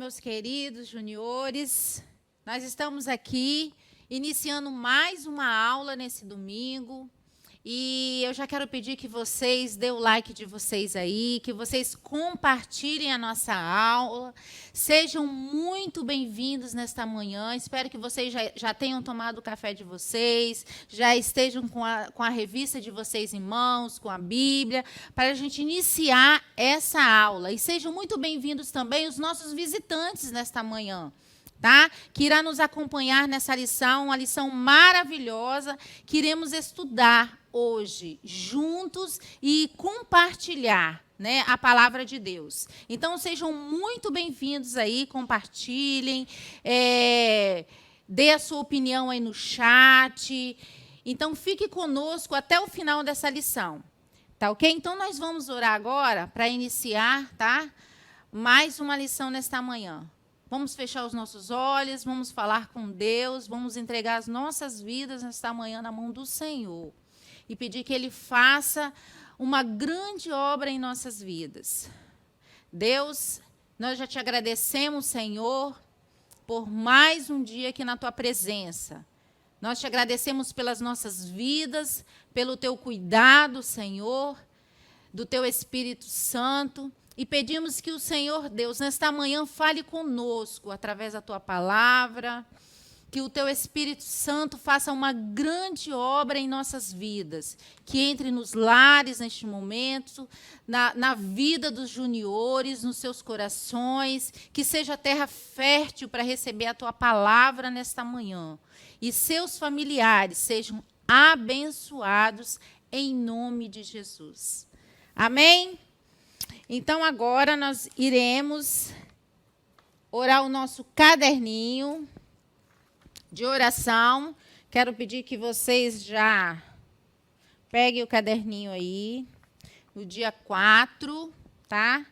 meus queridos juniores. Nós estamos aqui iniciando mais uma aula nesse domingo. E eu já quero pedir que vocês dêem o like de vocês aí, que vocês compartilhem a nossa aula. Sejam muito bem-vindos nesta manhã. Espero que vocês já tenham tomado o café de vocês, já estejam com a revista de vocês em mãos, com a Bíblia, para a gente iniciar essa aula. E sejam muito bem-vindos também os nossos visitantes nesta manhã, tá? Que irá nos acompanhar nessa lição, uma lição maravilhosa que iremos estudar hoje juntos e compartilhar, né, a palavra de Deus. Então, sejam muito bem-vindos aí, compartilhem, dê a sua opinião aí no chat. Então, fique conosco até o final dessa lição, tá ok? Então, nós vamos orar agora para iniciar, tá? Mais uma lição nesta manhã. Vamos fechar os nossos olhos, vamos falar com Deus, vamos entregar as nossas vidas nesta manhã na mão do Senhor e pedir que Ele faça uma grande obra em nossas vidas. Deus, nós já te agradecemos, Senhor, por mais um dia aqui na Tua presença. Nós te agradecemos pelas nossas vidas, pelo Teu cuidado, Senhor, do Teu Espírito Santo. E pedimos que o Senhor Deus, nesta manhã, fale conosco através da Tua palavra, que o Teu Espírito Santo faça uma grande obra em nossas vidas, que entre nos lares neste momento, na vida dos juniores, nos seus corações, que seja terra fértil para receber a Tua palavra nesta manhã. E seus familiares sejam abençoados em nome de Jesus. Amém? Então, agora nós iremos orar o nosso caderninho de oração. Quero pedir que vocês já peguem o caderninho aí, no dia 4, tá?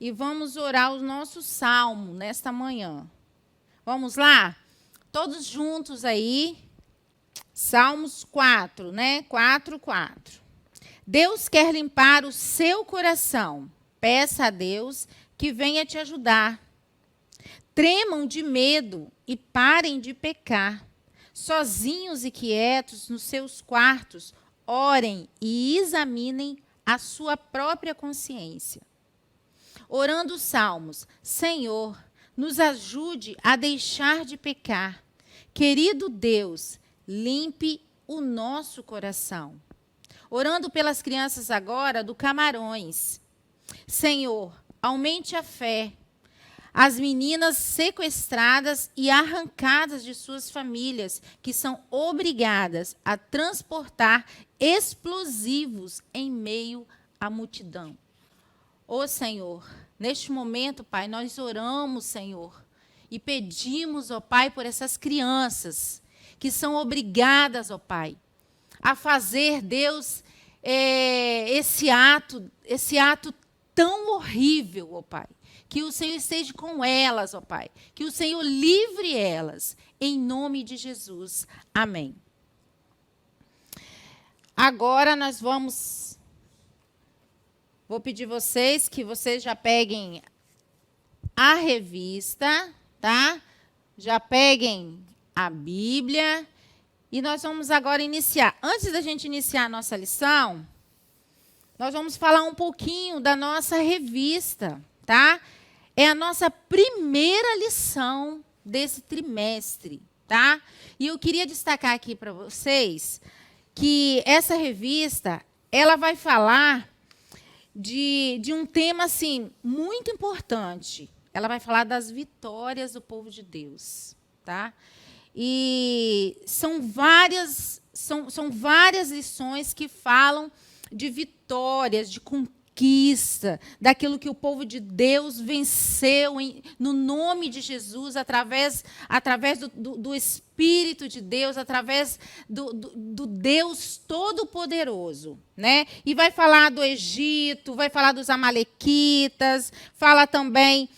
E vamos orar o nosso salmo nesta manhã. Vamos lá? Todos juntos aí. Salmos 4, né? 4. Deus quer limpar o seu coração. Peça a Deus que venha te ajudar. Tremam de medo e parem de pecar. Sozinhos e quietos nos seus quartos, orem e examinem a sua própria consciência. Orando os salmos, Senhor, nos ajude a deixar de pecar. Querido Deus, limpe o nosso coração. Orando pelas crianças agora do Camarões. Senhor, aumente a fé. As meninas sequestradas e arrancadas de suas famílias, que são obrigadas a transportar explosivos em meio à multidão. Ó Senhor, neste momento, Pai, nós oramos, Senhor, e pedimos, ó Pai, por essas crianças que são obrigadas, ó Pai, a fazer, Deus, esse ato tão horrível, ó Pai. Que o Senhor esteja com elas, ó Pai. Que o Senhor livre elas, em nome de Jesus. Amém. Agora nós vou pedir vocês que vocês já peguem a revista, tá? Já peguem a Bíblia. E nós vamos agora iniciar. Antes da gente iniciar a nossa lição, nós vamos falar um pouquinho da nossa revista, tá? É a nossa primeira lição desse trimestre, tá? E eu queria destacar aqui para vocês que essa revista, ela vai falar de um tema, assim, muito importante. Ela vai falar das vitórias do povo de Deus, tá? E são várias lições que falam de vitórias, de conquista, daquilo que o povo de Deus venceu no nome de Jesus, através do Espírito de Deus, através do Deus Todo-Poderoso, né? E vai falar do Egito, vai falar dos amalequitas, fala também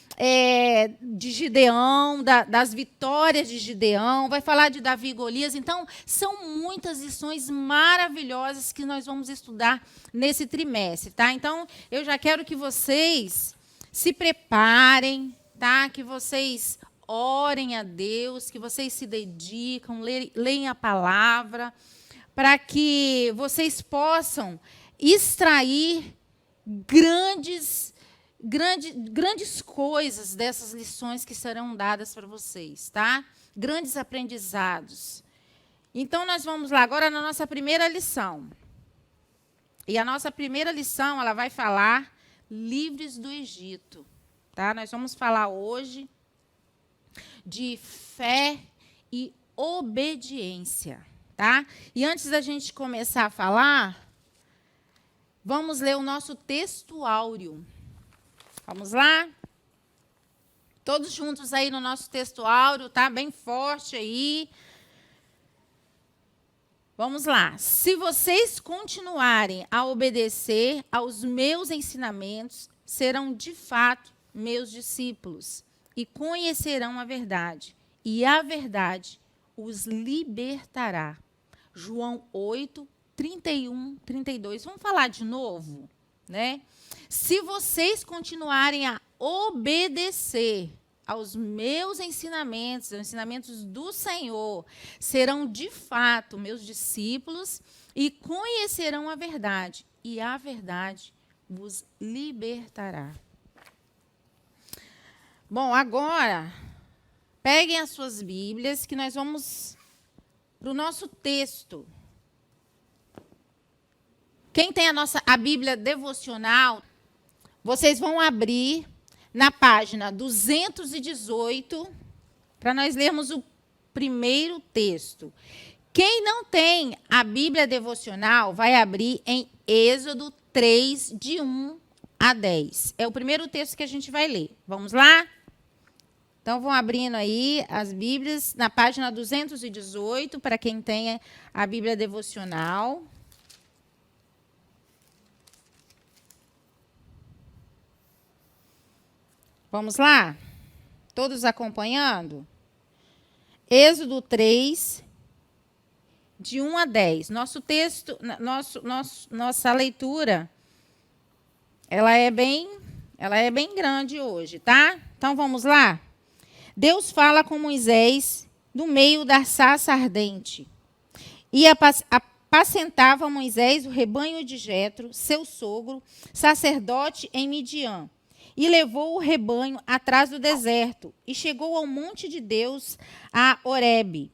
de Gideão, das vitórias de Gideão, vai falar de Davi e Golias. Então, são muitas lições maravilhosas que nós vamos estudar nesse trimestre, tá? Então, eu já quero que vocês se preparem, tá? Que vocês orem a Deus, que vocês se dedicam, leem a palavra, para que vocês possam extrair grandes coisas dessas lições que serão dadas para vocês, tá? Grandes aprendizados. Então, nós vamos lá agora na nossa primeira lição. E a nossa primeira lição, ela vai falar livres do Egito, tá? Nós vamos falar hoje de fé e obediência, tá? E antes da gente começar a falar, vamos ler o nosso texto áureo. Vamos lá? Todos juntos aí no nosso texto áureo, tá? Bem forte aí. Vamos lá. Se vocês continuarem a obedecer aos meus ensinamentos, serão de fato meus discípulos e conhecerão a verdade, e a verdade os libertará. João 8, 31, 32. Vamos falar de novo, né? Se vocês continuarem a obedecer aos meus ensinamentos, aos ensinamentos do Senhor, serão de fato meus discípulos e conhecerão a verdade, e a verdade vos libertará. Bom, agora, peguem as suas Bíblias, que nós vamos para o nosso texto. Quem tem a Bíblia devocional, vocês vão abrir na página 218, para nós lermos o primeiro texto. Quem não tem a Bíblia devocional, vai abrir em Êxodo 3, de 1 a 10. É o primeiro texto que a gente vai ler. Vamos lá? Então, vão abrindo aí as Bíblias na página 218, para quem tem a Bíblia devocional. Vamos lá? Todos acompanhando? Êxodo 3, de 1 a 10. Nosso texto, nossa leitura, ela é bem grande hoje, tá? Então, vamos lá? Deus fala com Moisés no meio da sarça ardente. E apacentava Moisés o rebanho de Jetro, seu sogro, sacerdote em Midian. E levou o rebanho atrás do deserto, e chegou ao monte de Deus, a Horebe.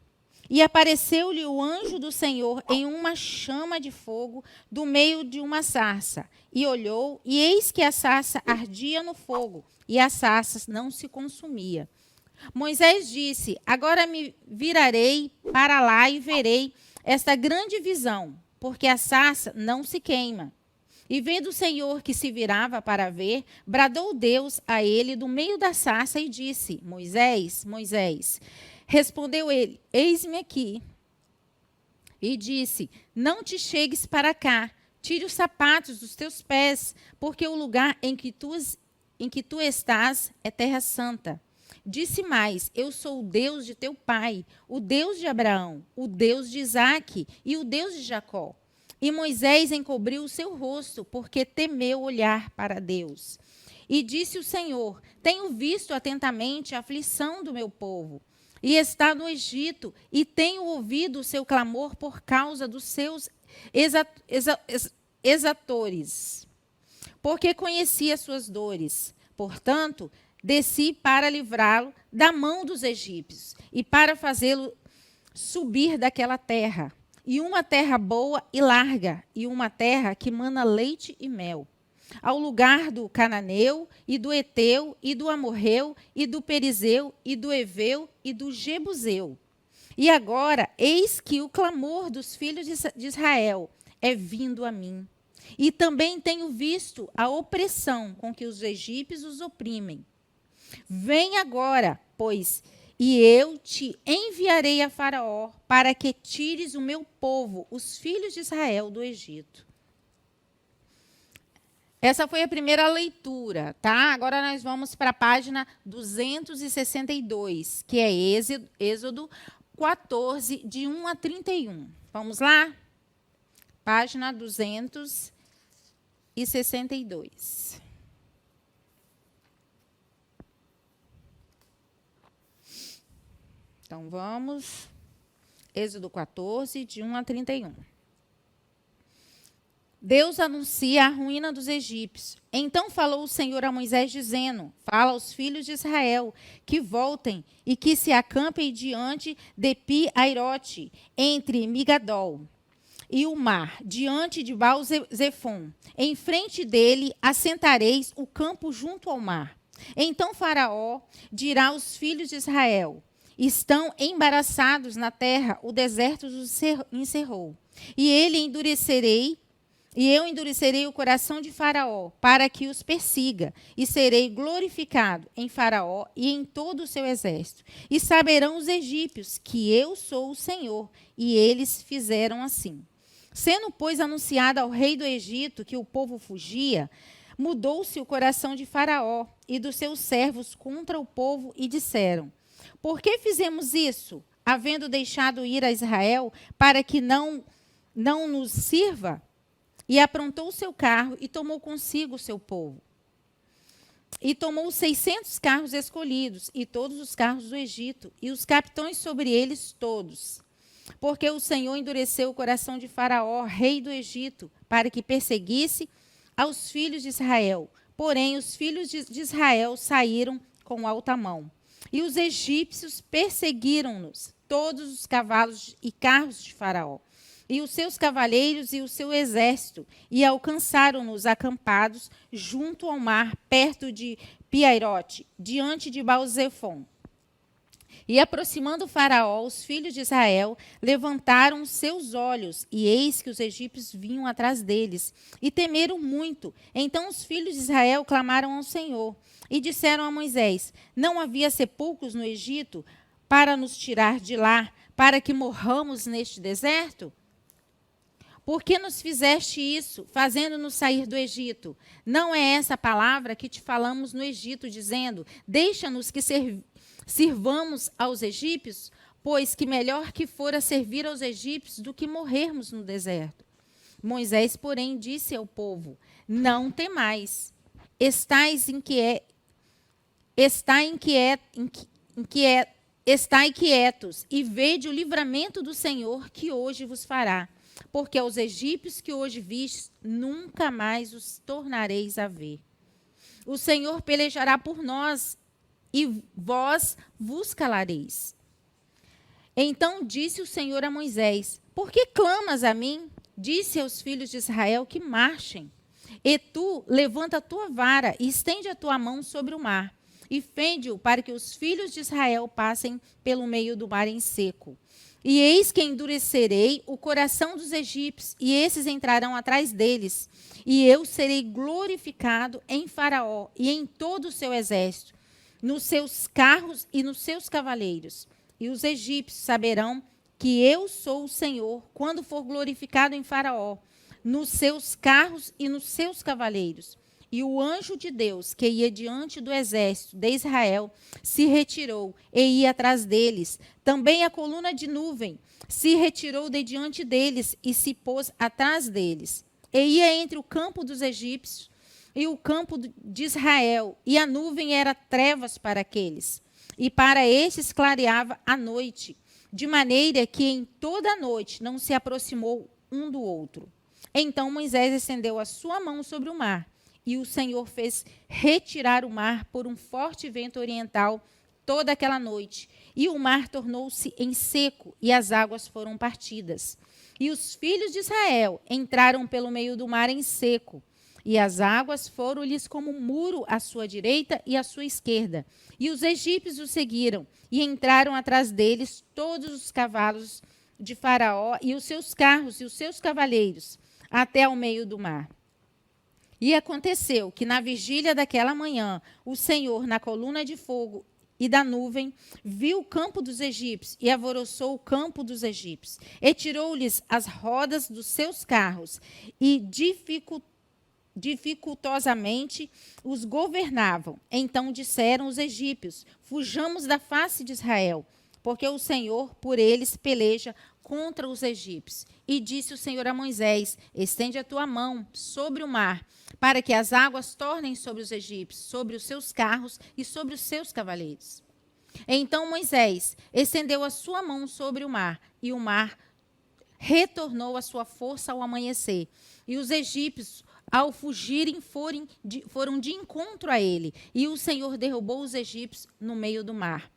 E apareceu-lhe o anjo do Senhor em uma chama de fogo do meio de uma sarça. E olhou, e eis que a sarça ardia no fogo, e a sarça não se consumia. Moisés disse: agora me virarei para lá e verei esta grande visão, porque a sarça não se queima. E vendo o Senhor que se virava para ver, bradou Deus a ele do meio da sarça e disse: Moisés, Moisés. Respondeu ele: eis-me aqui. E disse: não te chegues para cá, tire os sapatos dos teus pés, porque o lugar em que tu estás é terra santa. Disse mais: eu sou o Deus de teu pai, o Deus de Abraão, o Deus de Isaque e o Deus de Jacó. E Moisés encobriu o seu rosto, porque temeu olhar para Deus. E disse o Senhor: tenho visto atentamente a aflição do meu povo, e está no Egito, e tenho ouvido o seu clamor por causa dos seus exatores, porque conheci as suas dores. Portanto, desci para livrá-lo da mão dos egípcios, e para fazê-lo subir daquela terra, e uma terra boa e larga, e uma terra que mana leite e mel, ao lugar do cananeu, e do eteu, e do amorreu, e do perizeu, e do eveu, e do jebuseu. E agora, eis que o clamor dos filhos de Israel é vindo a mim. E também tenho visto a opressão com que os egípcios os oprimem. Vem agora, pois, e eu te enviarei a Faraó, para que tires o meu povo, os filhos de Israel, do Egito. Essa foi a primeira leitura, tá? Agora nós vamos para a página 262, que é Êxodo 14, de 1 a 31. Vamos lá? Página 262. Então, vamos. Êxodo 14, de 1 a 31. Deus anuncia a ruína dos egípcios. Então falou o Senhor a Moisés, dizendo: fala aos filhos de Israel que voltem e que se acampem diante de Pi-Airote, entre Migadol e o mar, diante de Baal-Zefon. Em frente dele assentareis o campo junto ao mar. Então Faraó dirá aos filhos de Israel: estão embaraçados na terra, o deserto os encerrou. E eu endurecerei o coração de Faraó, para que os persiga, e serei glorificado em Faraó e em todo o seu exército. E saberão os egípcios que eu sou o Senhor, e eles fizeram assim. Sendo, pois, anunciado ao rei do Egito que o povo fugia, mudou-se o coração de Faraó e dos seus servos contra o povo, e disseram: por que fizemos isso, havendo deixado ir a Israel, para que não nos sirva? E aprontou o seu carro e tomou consigo o seu povo. E tomou 600 carros escolhidos, e todos os carros do Egito, e os capitães sobre eles todos. Porque o Senhor endureceu o coração de Faraó, rei do Egito, para que perseguisse aos filhos de Israel. Porém, os filhos de Israel saíram com alta mão. E os egípcios perseguiram-nos, todos os cavalos e carros de Faraó, e os seus cavaleiros e o seu exército, e alcançaram-nos acampados junto ao mar, perto de Pi-Airote, diante de Baal-Zefon. E aproximando Faraó, os filhos de Israel levantaram os seus olhos, e eis que os egípcios vinham atrás deles, e temeram muito. Então os filhos de Israel clamaram ao Senhor, e disseram a Moisés: não havia sepulcros no Egito para nos tirar de lá, para que morramos neste deserto? Por que nos fizeste isso, fazendo-nos sair do Egito? Não é essa a palavra que te falamos no Egito, dizendo: deixa-nos que sirvamos aos egípcios? Pois que melhor que fora servir aos egípcios do que morrermos no deserto. Moisés, porém, disse ao povo: não temais, estai quietos e vede o livramento do Senhor que hoje vos fará. Porque aos egípcios que hoje vistes, nunca mais os tornareis a ver. O Senhor pelejará por nós, e vós vos calareis. Então disse o Senhor a Moisés: por que clamas a mim? Disse aos filhos de Israel que marchem. E tu, levanta a tua vara e estende a tua mão sobre o mar, e fende-o para que os filhos de Israel passem pelo meio do mar em seco. E eis que endurecerei o coração dos egípcios, e esses entrarão atrás deles. E eu serei glorificado em Faraó e em todo o seu exército, nos seus carros e nos seus cavaleiros. E os egípcios saberão que eu sou o Senhor, quando for glorificado em Faraó, nos seus carros e nos seus cavaleiros. E o anjo de Deus, que ia diante do exército de Israel, se retirou e ia atrás deles. Também a coluna de nuvem se retirou de diante deles e se pôs atrás deles. E ia entre o campo dos egípcios e o campo de Israel, e a nuvem era trevas para aqueles. E para estes clareava a noite, de maneira que em toda a noite não se aproximou um do outro. Então Moisés estendeu a sua mão sobre o mar, e o Senhor fez retirar o mar por um forte vento oriental toda aquela noite. E o mar tornou-se em seco, e as águas foram partidas. E os filhos de Israel entraram pelo meio do mar em seco, e as águas foram-lhes como um muro à sua direita e à sua esquerda. E os egípcios os seguiram, e entraram atrás deles todos os cavalos de Faraó, e os seus carros e os seus cavaleiros, até ao meio do mar. E aconteceu que na vigília daquela manhã, o Senhor, na coluna de fogo e da nuvem, viu o campo dos egípcios e alvoroçou o campo dos egípcios. E tirou-lhes as rodas dos seus carros e dificultosamente os governavam. Então disseram os egípcios: fujamos da face de Israel, porque o Senhor por eles peleja contra os egípcios. E disse o Senhor a Moisés: estende a tua mão sobre o mar, para que as águas tornem sobre os egípcios, sobre os seus carros e sobre os seus cavaleiros. Então Moisés estendeu a sua mão sobre o mar, e o mar retornou a sua força ao amanhecer. E os egípcios, ao fugirem, foram de encontro a ele. E o Senhor derrubou os egípcios no meio do mar,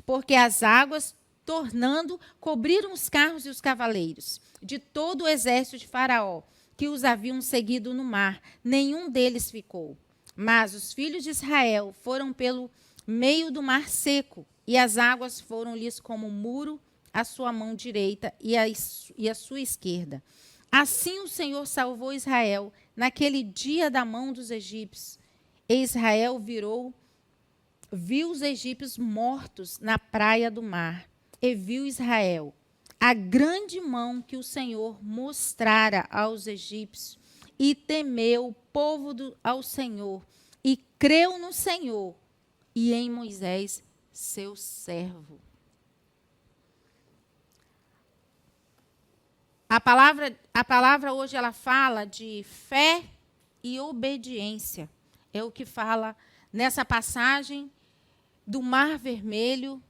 porque as águas, tornando, cobriram os carros e os cavaleiros de todo o exército de Faraó, que os haviam seguido no mar. Nenhum deles ficou. Mas os filhos de Israel foram pelo meio do mar seco, e as águas foram-lhes como muro à sua mão direita e à sua esquerda. Assim o Senhor salvou Israel naquele dia da mão dos egípcios. E Israel viu os egípcios mortos na praia do mar. E viu Israel a grande mão que o Senhor mostrara aos egípcios, e temeu o povo ao Senhor, e creu no Senhor e em Moisés, seu servo. A palavra hoje ela fala de fé e obediência. É o que fala nessa passagem do Mar Vermelho,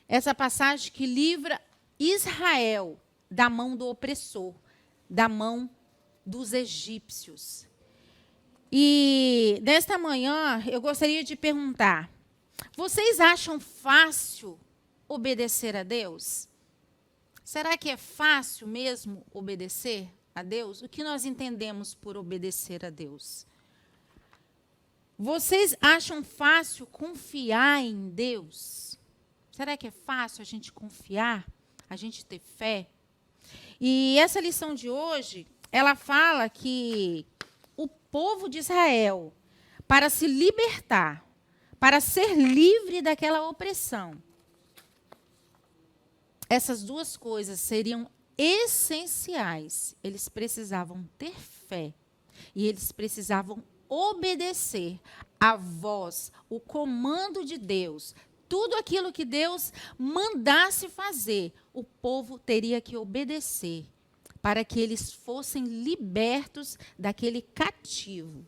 essa passagem que livra Israel da mão do opressor, da mão dos egípcios. E nesta manhã eu gostaria de perguntar: vocês acham fácil obedecer a Deus? Será que é fácil mesmo obedecer a Deus? O que nós entendemos por obedecer a Deus? Vocês acham fácil confiar em Deus? Será que é fácil a gente confiar, a gente ter fé? E essa lição de hoje, ela fala que o povo de Israel, para se libertar, para ser livre daquela opressão, essas duas coisas seriam essenciais. Eles precisavam ter fé e eles precisavam obedecer a voz, o comando de Deus. Tudo aquilo que Deus mandasse fazer, o povo teria que obedecer para que eles fossem libertos daquele cativo.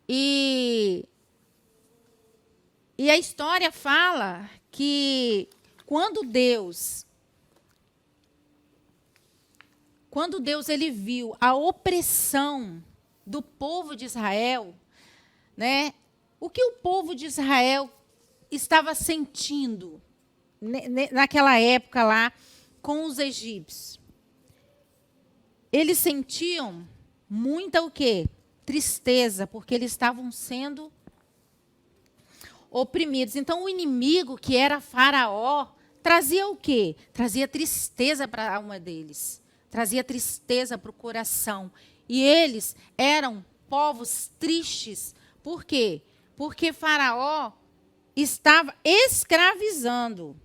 E a história fala que quando Deus ele viu a opressão do povo de Israel, né? O que o povo de Israel estava sentindo naquela época lá com os egípcios? Eles sentiam muita o quê? Tristeza, porque eles estavam sendo oprimidos. Então o inimigo, que era Faraó, trazia o quê? Trazia tristeza para a alma deles. Trazia tristeza para o coração. E eles eram povos tristes. Por quê? Porque Faraó estava escravizando,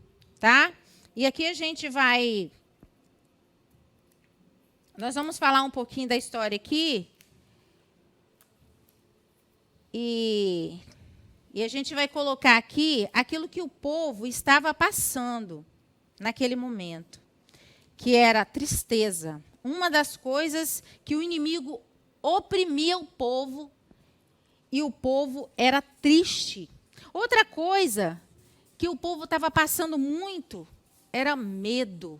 tá? E aqui nós vamos falar um pouquinho da história aqui. E a gente vai colocar aqui aquilo que o povo estava passando naquele momento, que era a tristeza. Uma das coisas que o inimigo oprimia o povo, e o povo era triste. Outra coisa que o povo estava passando muito era medo.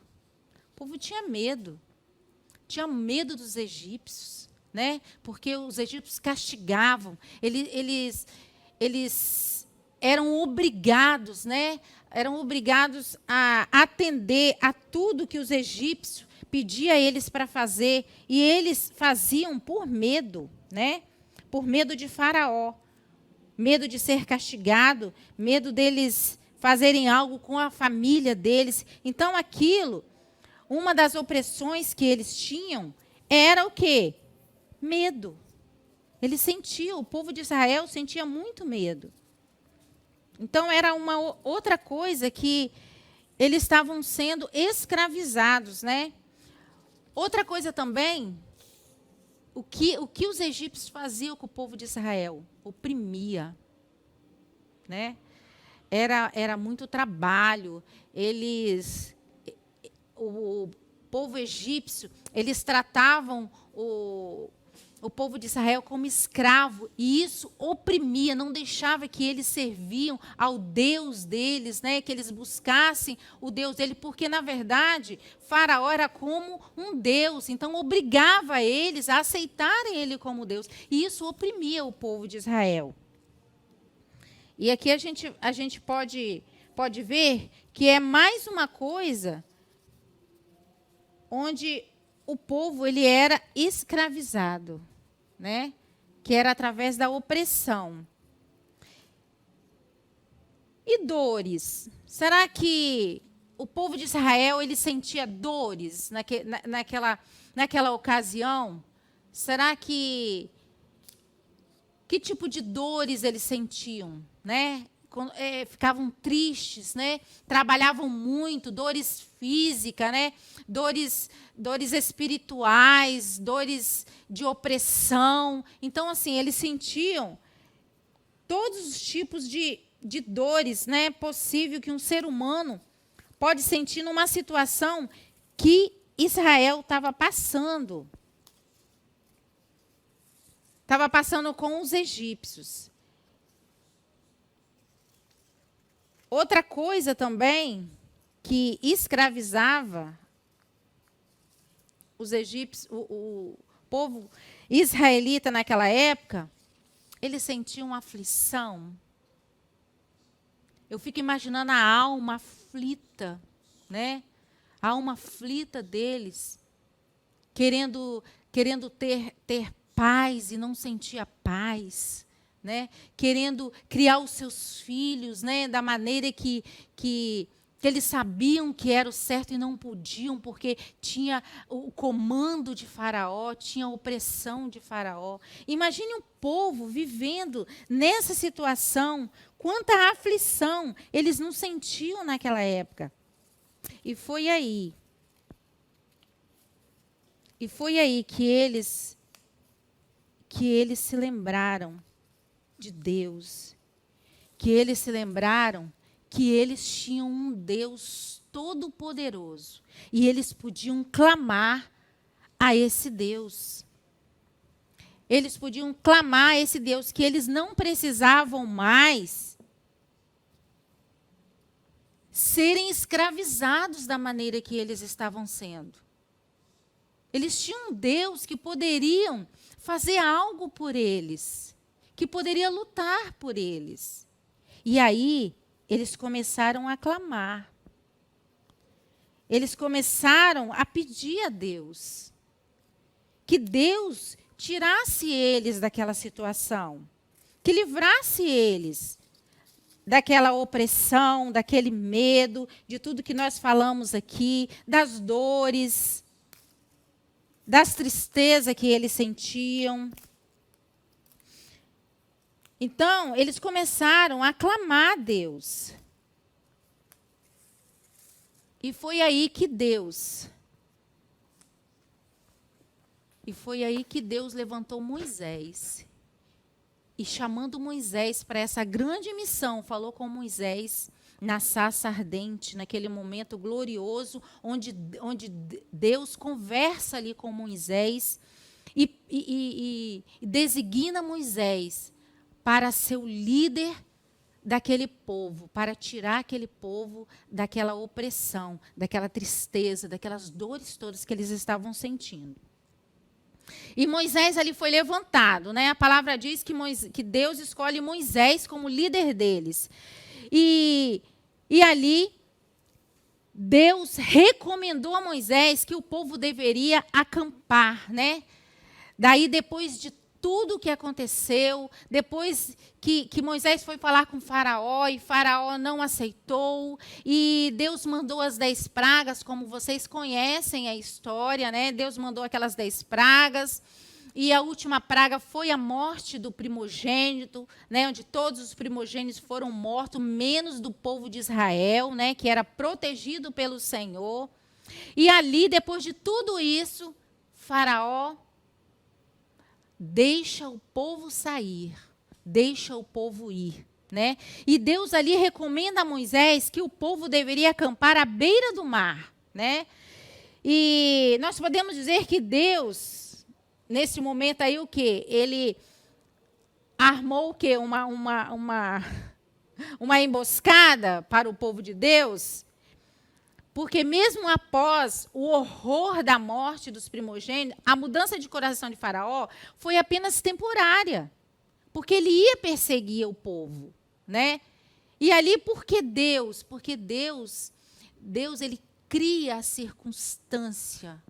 O povo tinha medo. Tinha medo dos egípcios, né? Porque os egípcios castigavam. Eles eram obrigados, né? Eram obrigados a atender a tudo que os egípcios pediam a eles para fazer. E eles faziam por medo, né? Por medo de Faraó. Medo de ser castigado, medo deles fazerem algo com a família deles. Então, uma das opressões que eles tinham era o quê? Medo. Eles sentiam, o povo de Israel sentia muito medo. Então, era uma outra coisa que eles estavam sendo escravizados, né? Outra coisa também, o que os egípcios faziam com o povo de Israel? Oprimia, né? Era muito trabalho. O povo egípcio, eles tratavam o povo de Israel como escravo, e isso oprimia, não deixava que eles serviam ao Deus deles, né? Que eles buscassem o Deus dele, porque, na verdade, Faraó era como um Deus, então obrigava eles a aceitarem ele como Deus, e isso oprimia o povo de Israel. E aqui a gente pode ver que é mais uma coisa onde o povo ele era escravizado, né? Que era através da opressão. E dores? Será que o povo de Israel ele sentia dores naquela ocasião? Será que tipo de dores eles sentiam, né? Ficavam tristes, né? Trabalhavam muito, dores físicas, né? Dores espirituais, dores de opressão. Então, assim, eles sentiam todos os tipos de dores, né? Possível que um ser humano pode sentir numa situação que Israel estava passando. Estava passando com os egípcios. Outra coisa também que escravizava os egípcios, o povo israelita naquela época, eles sentiam aflição. Eu fico imaginando a alma aflita, né? A alma aflita deles, querendo ter paz e não sentia paz. Né? Querendo criar os seus filhos, né? Da maneira que eles sabiam que era o certo e não podiam, porque tinha o comando de Faraó, tinha a opressão de Faraó. Imagine um povo vivendo nessa situação, quanta aflição eles não sentiam naquela época. E foi aí que eles se lembraram de Deus, que eles se lembraram que eles tinham um Deus todo-poderoso e eles podiam clamar a esse Deus. Eles podiam clamar a esse Deus, que eles não precisavam mais serem escravizados da maneira que eles estavam sendo. Eles tinham um Deus que poderiam fazer algo por eles, que poderia lutar por eles. E aí, eles começaram a clamar. Eles começaram a pedir a Deus que Deus tirasse eles daquela situação, que livrasse eles daquela opressão, daquele medo, de tudo que nós falamos aqui, das dores, das tristezas que eles sentiam. Então, eles começaram a clamar a Deus. E foi aí que Deus levantou Moisés. E chamando Moisés para essa grande missão, falou com Moisés na sarça ardente, naquele momento glorioso, onde Deus conversa ali com Moisés e designa Moisés para ser o líder daquele povo, para tirar aquele povo daquela opressão, daquela tristeza, daquelas dores todas que eles estavam sentindo. E Moisés ali foi levantado, né? A palavra diz que Deus escolhe Moisés como líder deles. E ali Deus recomendou a Moisés que o povo deveria acampar, né? Daí, depois de tudo o que aconteceu, depois que Moisés foi falar com Faraó, e Faraó não aceitou, e Deus mandou as 10 pragas, como vocês conhecem a história, né? Deus mandou aquelas 10 pragas, e a última praga foi a morte do primogênito, né? Onde todos os primogênitos foram mortos, menos do povo de Israel, né? Que era protegido pelo Senhor. E ali, depois de tudo isso, Faraó deixa o povo sair, deixa o povo ir, né? E Deus ali recomenda a Moisés que o povo deveria acampar à beira do mar, né? E nós podemos dizer que Deus nesse momento aí, o quê? Ele armou o quê? Uma emboscada para o povo de Deus, porque mesmo após o horror da morte dos primogênitos, a mudança de coração de Faraó foi apenas temporária, porque ele ia perseguir o povo, né? E ali porque Deus, ele cria a circunstância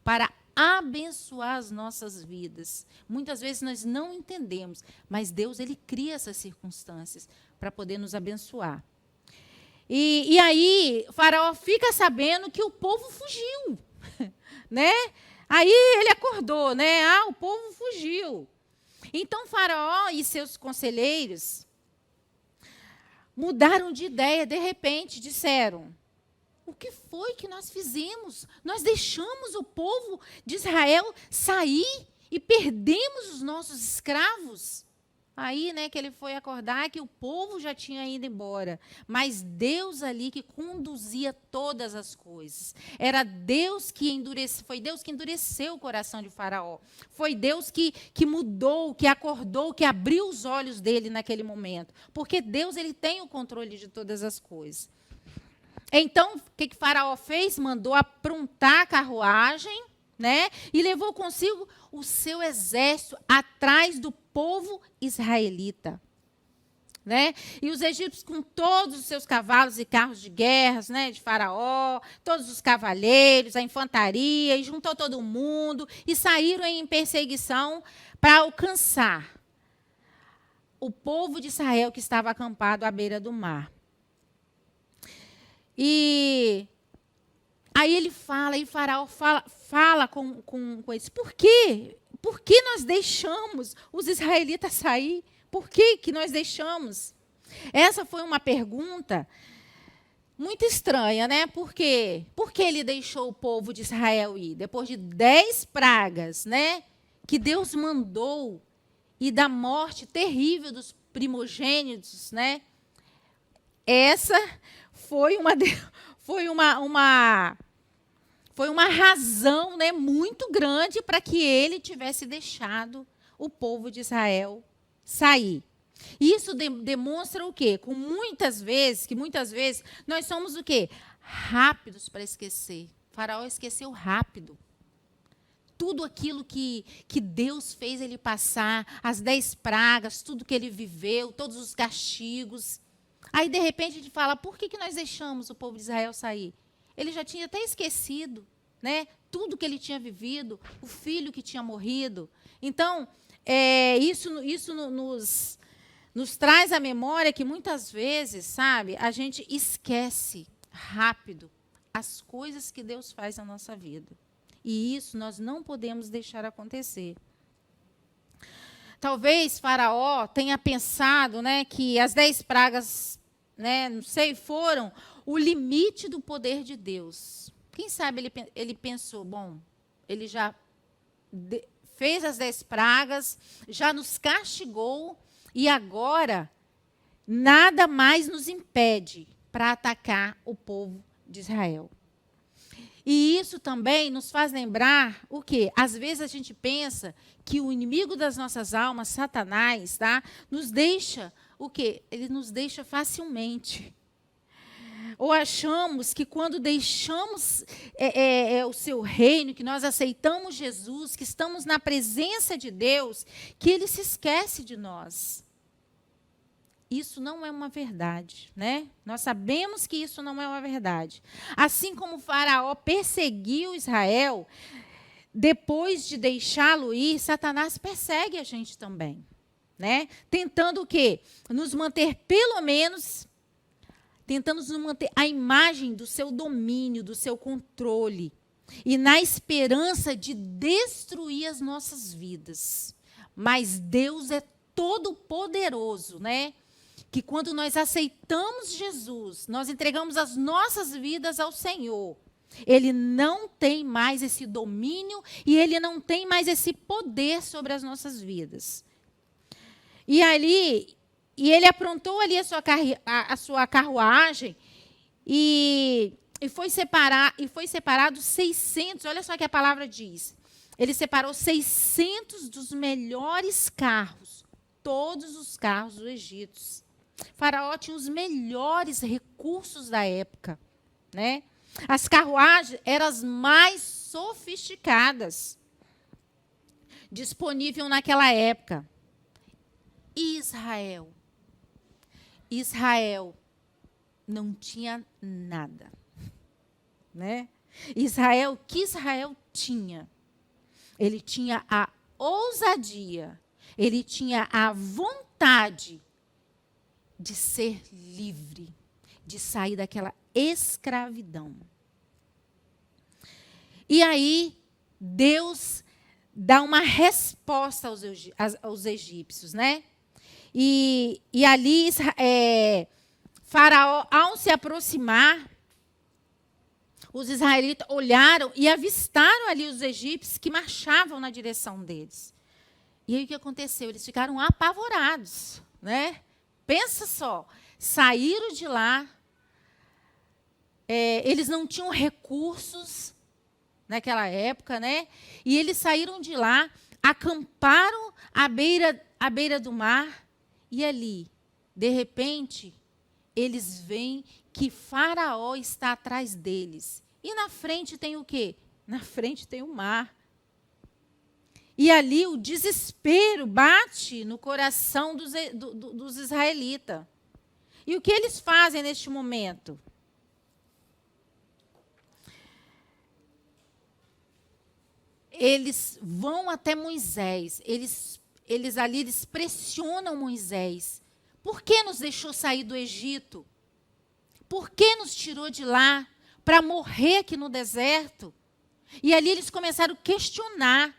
para abençoar as nossas vidas. Muitas vezes nós não entendemos, mas Deus, ele cria essas circunstâncias para poder nos abençoar. E aí, Faraó fica sabendo que o povo fugiu, né? Aí ele acordou, né? Ah, o povo fugiu. Então, Faraó e seus conselheiros mudaram de ideia, de repente, disseram: o que foi que nós fizemos? Nós deixamos o povo de Israel sair e perdemos os nossos escravos? Aí, né, que ele foi acordar que o povo já tinha ido embora, mas Deus ali que conduzia todas as coisas. Era Deus que endureceu, foi Deus que endureceu o coração de Faraó. Foi Deus que mudou, que acordou, que abriu os olhos dele naquele momento, porque Deus, ele tem o controle de todas as coisas. Então, o que Faraó fez? Mandou aprontar a carruagem, né? E levou consigo o seu exército atrás do povo israelita, né? E os egípcios, com todos os seus cavalos e carros de guerra, né, de Faraó, todos os cavaleiros, a infantaria, e juntou todo mundo e saíram em perseguição para alcançar o povo de Israel que estava acampado à beira do mar. E aí ele fala, e Faraó fala com eles: por quê? Por que nós deixamos os israelitas sair? Por que nós deixamos? Essa foi uma pergunta muito estranha, né? Por quê? Por que ele deixou o povo de Israel ir? Depois de 10 pragas, né? Que Deus mandou, e da morte terrível dos primogênitos, né? Essa foi uma razão, né, muito grande para que ele tivesse deixado o povo de Israel sair. Isso demonstra o quê? Que muitas vezes nós somos o quê? Rápidos para esquecer. O Faraó esqueceu rápido. Tudo aquilo que Deus fez ele passar, as 10 pragas, tudo que ele viveu, todos os castigos. Aí, de repente, a gente fala: por que nós deixamos o povo de Israel sair? Ele já tinha até esquecido, né, tudo que ele tinha vivido, o filho que tinha morrido. Então, isso nos traz à memória que muitas vezes, sabe, a gente esquece rápido as coisas que Deus faz na nossa vida. E isso nós não podemos deixar acontecer. Talvez Faraó tenha pensado, né, que as 10 pragas, né, não sei, foram o limite do poder de Deus. Quem sabe ele pensou: bom, ele já fez as 10 pragas, já nos castigou, e agora nada mais nos impede para atacar o povo de Israel. E isso também nos faz lembrar o quê? Às vezes a gente pensa que o inimigo das nossas almas, Satanás, tá, nos deixa o quê? Ele nos deixa facilmente. Ou achamos que quando deixamos o seu reino, que nós aceitamos Jesus, que estamos na presença de Deus, que ele se esquece de nós. Isso não é uma verdade, né? Nós sabemos que isso não é uma verdade. Assim como o Faraó perseguiu Israel, depois de deixá-lo ir, Satanás persegue a gente também, né? Tentando o quê? Nos manter, pelo menos, tentando nos manter a imagem do seu domínio, do seu controle, e na esperança de destruir as nossas vidas. Mas Deus é todo poderoso, né? Que quando nós aceitamos Jesus, nós entregamos as nossas vidas ao Senhor, ele não tem mais esse domínio e ele não tem mais esse poder sobre as nossas vidas. E ele aprontou ali a sua carruagem e foi separado 600, olha só o que a palavra diz, Ele separou 600 dos melhores carros, todos os carros do Egito. Faraó tinha os melhores recursos da época, né? As carruagens eram as mais sofisticadas disponíveis naquela época. Israel não tinha nada, né? Israel tinha? Ele tinha a ousadia, ele tinha a vontade de ser livre, de sair daquela escravidão. E aí, Deus dá uma resposta aos egípcios, né? E ali, Faraó, ao se aproximar, os israelitas olharam e avistaram ali os egípcios que marchavam na direção deles. E aí o que aconteceu? Eles ficaram apavorados, né? Pensa só, saíram de lá, eles não tinham recursos naquela época, né? E eles saíram de lá, acamparam à beira do mar, e ali, de repente, eles veem que Faraó está atrás deles. E na frente tem o quê? Na frente tem o mar. E ali o desespero bate no coração dos israelitas. E o que eles fazem neste momento? Eles vão até Moisés. Eles pressionam Moisés. Por que nos deixou sair do Egito? Por que nos tirou de lá para morrer aqui no deserto? E ali eles começaram a questionar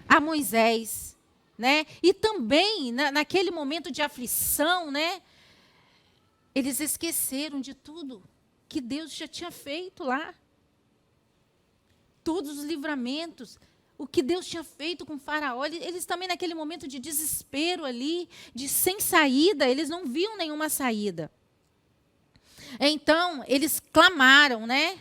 a Moisés, né? E também, naquele momento de aflição, né? Eles esqueceram de tudo que Deus já tinha feito lá. Todos os livramentos, o que Deus tinha feito com Faraó. Eles também, naquele momento de desespero ali, de sem saída, eles não viam nenhuma saída. Então, eles clamaram, né?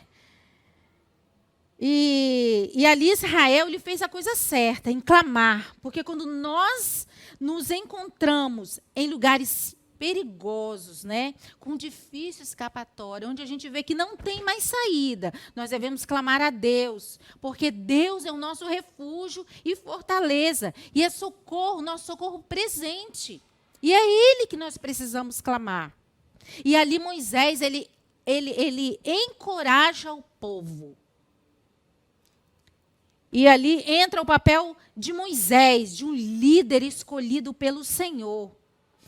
E ali Israel ele fez a coisa certa, em clamar. Porque quando nós nos encontramos em lugares perigosos, né, com difícil escapatória, onde a gente vê que não tem mais saída, nós devemos clamar a Deus, porque Deus é o nosso refúgio e fortaleza, e é socorro, nosso socorro presente. E é Ele que nós precisamos clamar. E ali Moisés, ele encoraja o povo. E ali entra o papel de Moisés, de um líder escolhido pelo Senhor.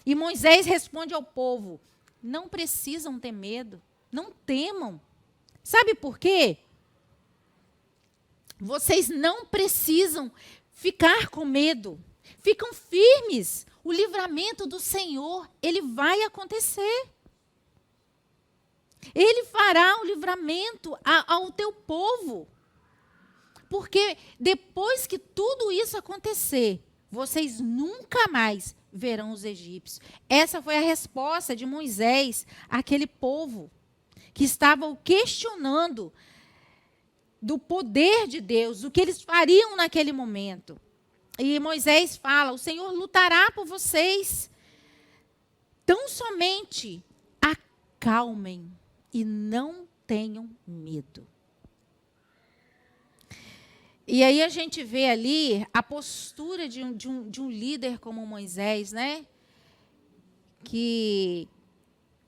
E Moisés responde ao povo: não precisam ter medo, não temam. Sabe por quê? Vocês não precisam ficar com medo. Ficam firmes. O livramento do Senhor, ele vai acontecer. Ele fará o livramento ao teu povo. Porque depois que tudo isso acontecer, vocês nunca mais verão os egípcios. Essa foi a resposta de Moisés àquele povo que estava o questionando do poder de Deus, o que eles fariam naquele momento. E Moisés fala: o Senhor lutará por vocês. Tão somente acalmem e não tenham medo. E aí a gente vê ali a postura de um líder como Moisés, né? Que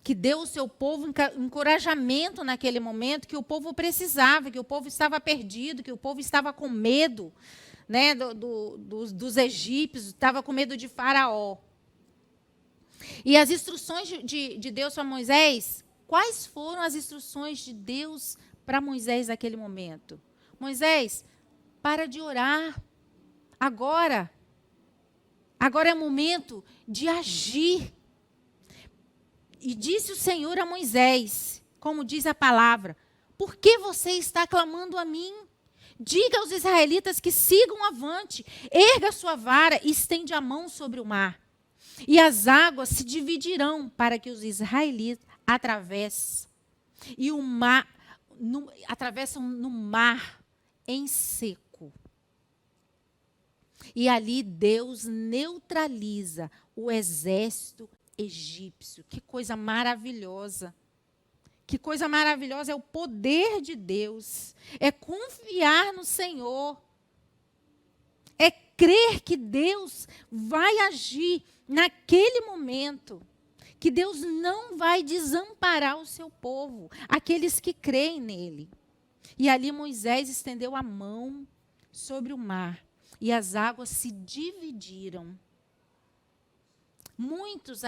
deu ao seu povo encorajamento naquele momento, que o povo precisava, que o povo estava perdido, que o povo estava com medo, né, dos egípcios, estava com medo de Faraó. E as instruções de Deus para Moisés, quais foram as instruções de Deus para Moisés naquele momento? Moisés, para de orar. Agora é o momento de agir. E disse o Senhor a Moisés, como diz a palavra: por que você está clamando a mim? Diga aos israelitas que sigam avante, erga sua vara e estende a mão sobre o mar. E as águas se dividirão para que os israelitas atravessem. E o mar, atravessam no mar em seco. E ali Deus neutraliza o exército egípcio. Que coisa maravilhosa. Que coisa maravilhosa é o poder de Deus. É confiar no Senhor. É crer que Deus vai agir naquele momento. Que Deus não vai desamparar o seu povo, aqueles que creem nele. E ali Moisés estendeu a mão sobre o mar e as águas se dividiram. Muitas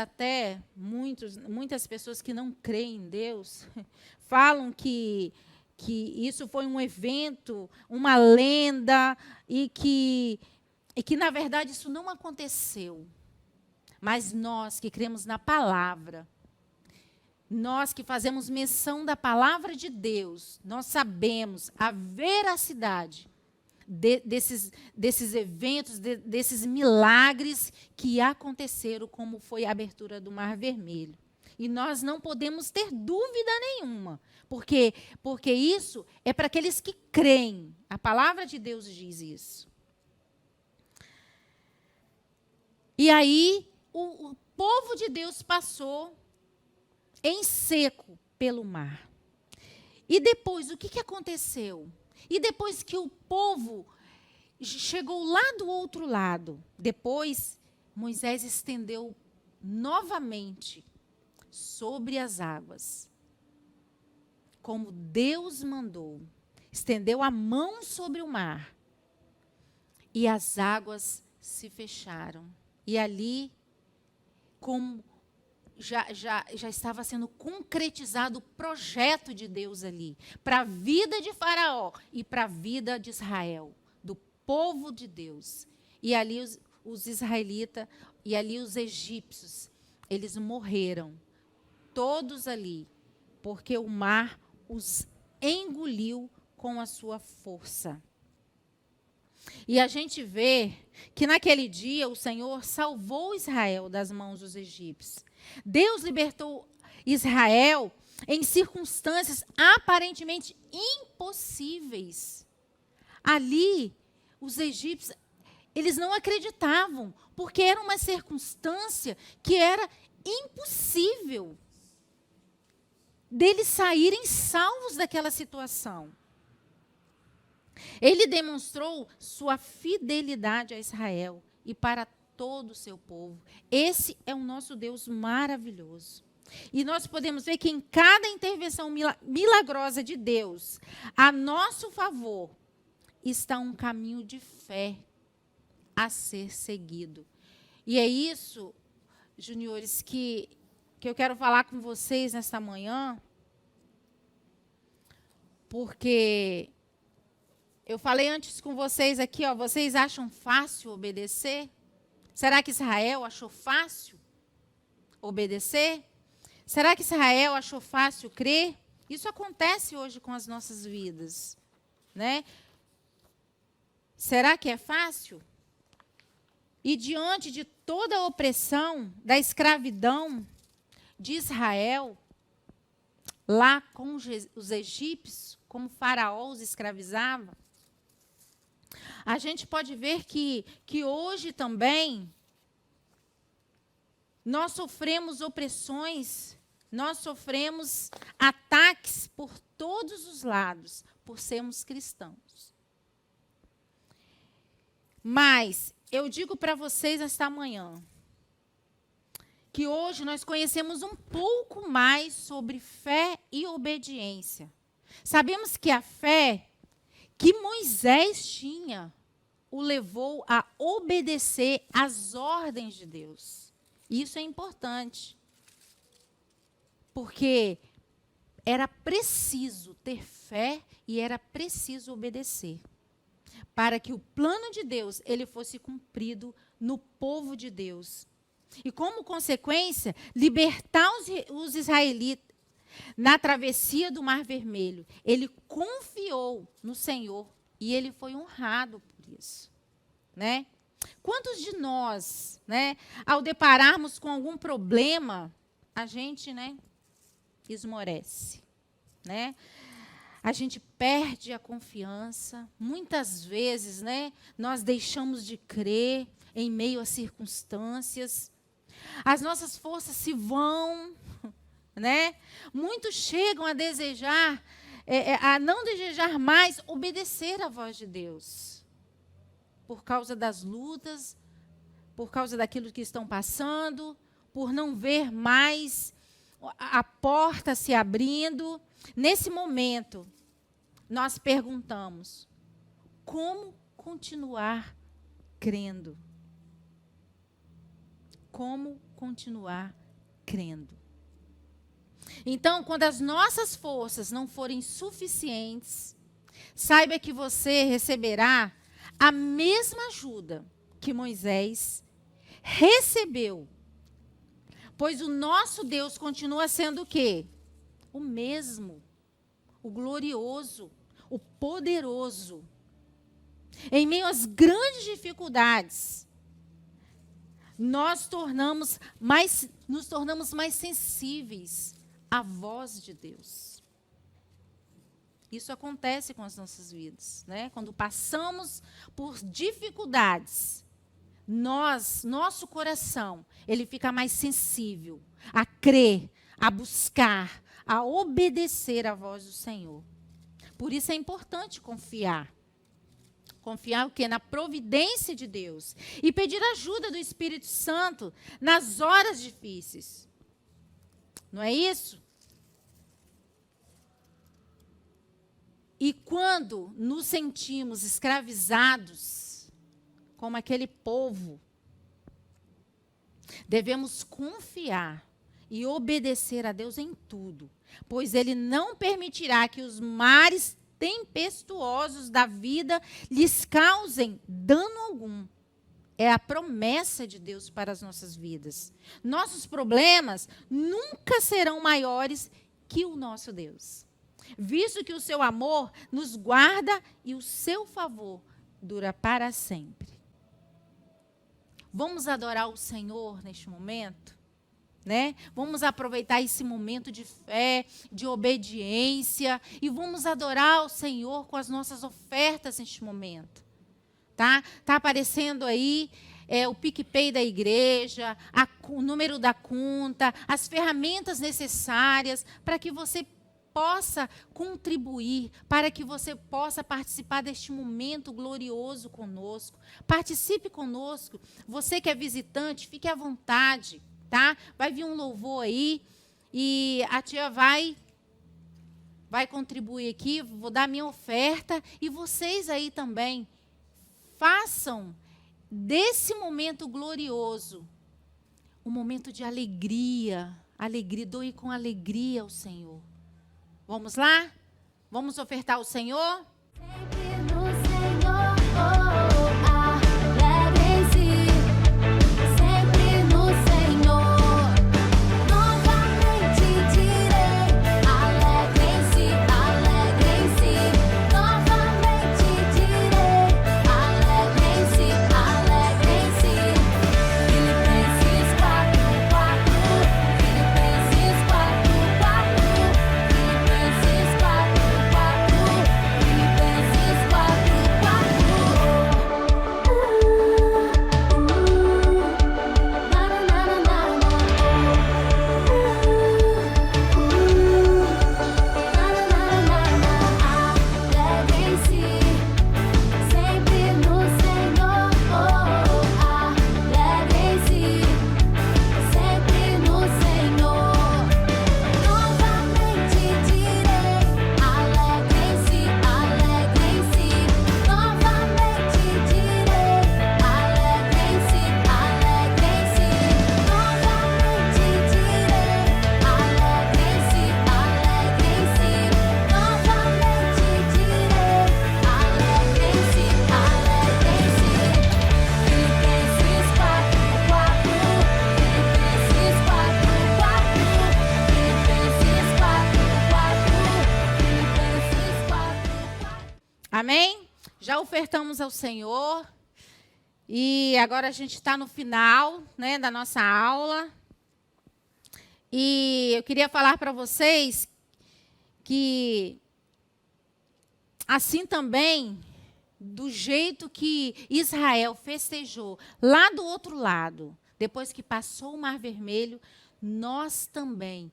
pessoas que não creem em Deus falam que isso foi um evento, uma lenda, e que na verdade isso não aconteceu. Mas nós que cremos na palavra, nós que fazemos menção da palavra de Deus, nós sabemos a veracidade desses eventos, desses milagres que aconteceram, como foi a abertura do Mar Vermelho. E nós não podemos ter dúvida nenhuma, porque isso é para aqueles que creem. A palavra de Deus diz isso. E aí, o povo de Deus passou em seco pelo mar. E depois, o que aconteceu? E depois que o povo chegou lá do outro lado, depois Moisés estendeu novamente sobre as águas, como Deus mandou. Estendeu a mão sobre o mar e as águas se fecharam. E ali, como já estava sendo concretizado o projeto de Deus ali, para a vida de Faraó e para a vida de Israel, do povo de Deus. E ali os israelitas, e ali os egípcios, eles morreram, todos ali, porque o mar os engoliu com a sua força. E a gente vê que naquele dia o Senhor salvou Israel das mãos dos egípcios. Deus libertou Israel em circunstâncias aparentemente impossíveis. Ali, os egípcios, eles não acreditavam, porque era uma circunstância que era impossível deles saírem salvos daquela situação. Ele demonstrou sua fidelidade a Israel e para todo o seu povo. Esse é o nosso Deus maravilhoso. E nós podemos ver que em cada intervenção milagrosa de Deus, a nosso favor, está um caminho de fé a ser seguido. E é isso, juniores, que eu quero falar com vocês nesta manhã, porque eu falei antes com vocês aqui, vocês acham fácil obedecer? Será que Israel achou fácil obedecer? Será que Israel achou fácil crer? Isso acontece hoje com as nossas vidas, né? Será que é fácil? E diante de toda a opressão da escravidão de Israel, lá com os egípcios, como Faraó os escravizava, a gente pode ver que hoje também nós sofremos opressões, nós sofremos ataques por todos os lados, por sermos cristãos. Mas eu digo para vocês esta manhã, que hoje nós conhecemos um pouco mais sobre fé e obediência. Sabemos que a fé que Moisés tinha o levou a obedecer às ordens de Deus. Isso é importante, porque era preciso ter fé e era preciso obedecer, para que o plano de Deus ele fosse cumprido no povo de Deus. E, como consequência, libertar os israelitas na travessia do Mar Vermelho. Ele confiou no Senhor e ele foi honrado por isso, né? Quantos de nós, né, ao depararmos com algum problema, a gente, né, esmorece, né? a gente perde a confiança. Muitas vezes, né, nós deixamos de crer em meio às circunstâncias. As nossas forças se vão, né? Muitos chegam a desejar, a não desejar mais obedecer à voz de Deus. Por causa das lutas, por causa daquilo que estão passando, por não ver mais a porta se abrindo. Nesse momento, nós perguntamos: como continuar crendo? Como continuar crendo? Então, quando as nossas forças não forem suficientes, saiba que você receberá a mesma ajuda que Moisés recebeu. Pois o nosso Deus continua sendo o quê? O mesmo, o glorioso, o poderoso. Em meio às grandes dificuldades, nos tornamos mais sensíveis à voz de Deus. Isso acontece com as nossas vidas, né? Quando passamos por dificuldades, nosso coração, ele fica mais sensível a crer, a buscar, a obedecer à voz do Senhor. Por isso é importante confiar. Confiar o quê? Na providência de Deus. E pedir ajuda do Espírito Santo nas horas difíceis. Não é isso? E quando nos sentimos escravizados, como aquele povo, devemos confiar e obedecer a Deus em tudo, pois Ele não permitirá que os mares tempestuosos da vida lhes causem dano algum. É a promessa de Deus para as nossas vidas. Nossos problemas nunca serão maiores que o nosso Deus, visto que o seu amor nos guarda e o seu favor dura para sempre. Vamos adorar o Senhor neste momento? Né? Vamos aproveitar esse momento de fé, de obediência, e vamos adorar o Senhor com as nossas ofertas neste momento. Tá aparecendo aí o PicPay da igreja, o número da conta, as ferramentas necessárias para que você possa contribuir, para que você possa participar deste momento glorioso conosco. Participe conosco. Você que é visitante, fique à vontade. Tá? Vai vir um louvor aí e a tia vai contribuir aqui, vou dar minha oferta e vocês aí também façam desse momento glorioso um momento de alegria, doe com alegria ao Senhor. Vamos lá? Vamos ofertar ao Senhor? Sempre no Senhor, alegrem-se. Sempre no Senhor, novamente direi: alegrem-se, alegrem-se. Novamente direi: alegrem-se, alegrem-se. Filipenses 4:4, Filipenses 4:4, Filipenses 4:4, Filipenses 4:4. Amém? Já ofertamos ao Senhor e agora a gente está no final, né, da nossa aula. E eu queria falar para vocês que Assim também, do jeito que Israel festejou lá do outro lado, depois que passou o Mar Vermelho, nós também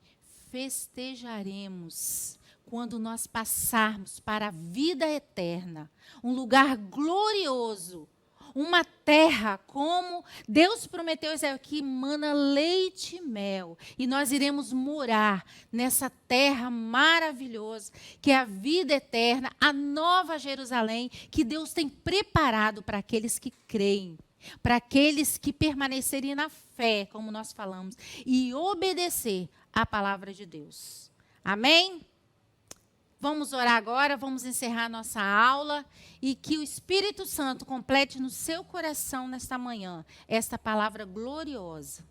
festejaremos quando nós passarmos para a vida eterna, um lugar glorioso, uma terra como Deus prometeu a Israel, que mana leite e mel. E nós iremos morar nessa terra maravilhosa, que é a vida eterna, a nova Jerusalém, que Deus tem preparado para aqueles que creem, para aqueles que permanecerem na fé, como nós falamos, e obedecer à palavra de Deus. Amém? Vamos orar agora, vamos encerrar nossa aula e que o Espírito Santo complete no seu coração nesta manhã esta palavra gloriosa.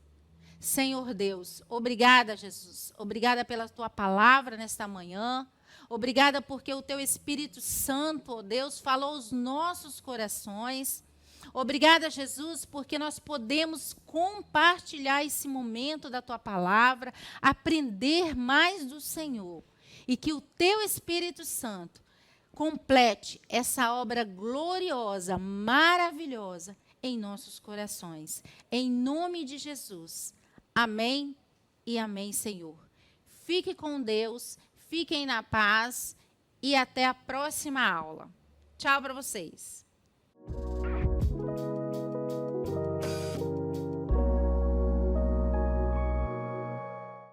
Senhor Deus, obrigada, Jesus. Obrigada pela tua palavra nesta manhã. Obrigada porque o teu Espírito Santo, ó Deus, falou aos nossos corações. Obrigada, Jesus, porque nós podemos compartilhar esse momento da tua palavra, aprender mais do Senhor. E que o teu Espírito Santo complete essa obra gloriosa, maravilhosa em nossos corações. Em nome de Jesus. Amém e amém, Senhor. Fique com Deus, fiquem na paz e até a próxima aula. Tchau para vocês.